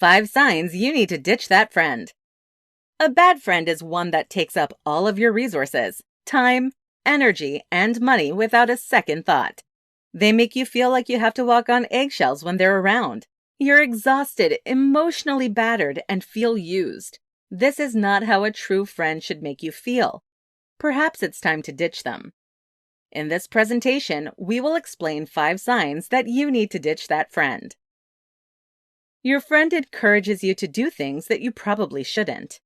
5 signs you need to ditch that friend. A bad friend is one that takes up all of your resources, time, energy, and money without a second thought. They make you feel like you have to walk on eggshells when they're around. You're exhausted, emotionally battered, and feel used. This is not how a true friend should make you feel. Perhaps it's time to ditch them. In this presentation, we will explain 5 signs that you need to ditch that friend. Your friend encourages you to do things that you probably shouldn't.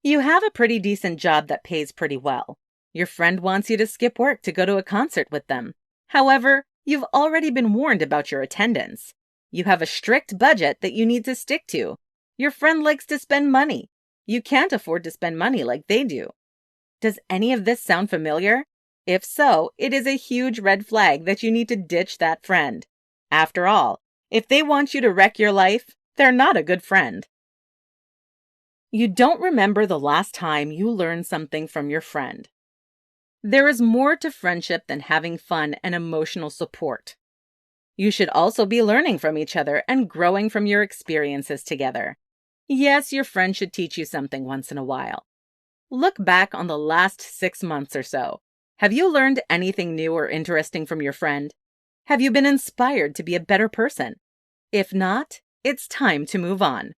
You have a pretty decent job that pays pretty well. Your friend wants you to skip work to go to a concert with them. However, you've already been warned about your attendance. You have a strict budget that you need to stick to. Your friend likes to spend money. You can't afford to spend money like they do. Does any of this sound familiar? If so, it is a huge red flag that you need to ditch that friend. After all, if they want you to wreck your life, they're not a good friend. You don't remember the last time you learned something from your friend. There is more to friendship than having fun and emotional support. You should also be learning from each other and growing from your experiences together. Yes, your friend should teach you something once in a while. Look back on the last 6 months or so. Have you learned anything new or interesting from your friend? Have you been inspired to be a better person? If not, it's time to move on.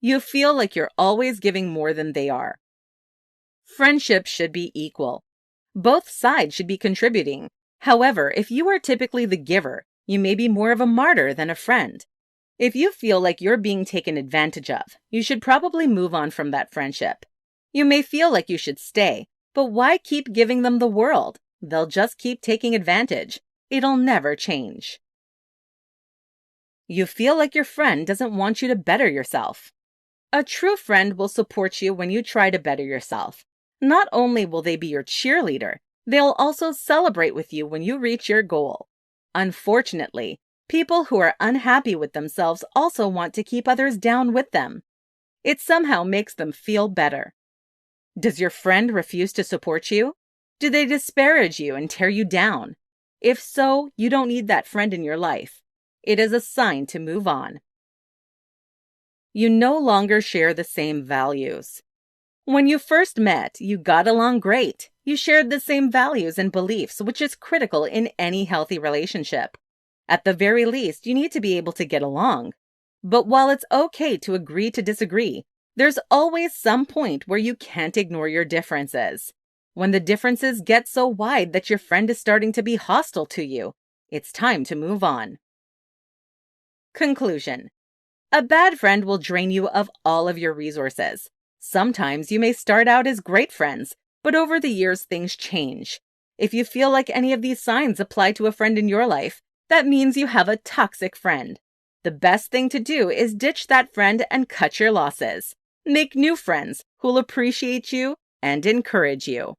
You feel like you're always giving more than they are. Friendship should be equal. Both sides should be contributing. However, if you are typically the giver, you may be more of a martyr than a friend. If you feel like you're being taken advantage of, you should probably move on from that friendship. You may feel like you should stay, but why keep giving them the world? They'll just keep taking advantage. It'll never change. You feel like your friend doesn't want you to better yourself. A true friend will support you when you try to better yourself. Not only will they be your cheerleader, they'll also celebrate with you when you reach your goal. Unfortunately, people who are unhappy with themselves also want to keep others down with them. It somehow makes them feel better. Does your friend refuse to support you? Do they disparage you and tear you down? If so, you don't need that friend in your life. It is a sign to move on. You no longer share the same values. When you first met, you got along great. You shared the same values and beliefs, which is critical in any healthy relationship. At the very least, you need to be able to get along. But while it's okay to agree to disagree, there's always some point where you can't ignore your differences. When the differences get so wide that your friend is starting to be hostile to you, it's time to move on. Conclusion. A bad friend will drain you of all of your resources. Sometimes you may start out as great friends, but over the years things change. If you feel like any of these signs apply to a friend in your life, that means you have a toxic friend. The best thing to do is ditch that friend and cut your losses. Make new friends who'll appreciate you and encourage you.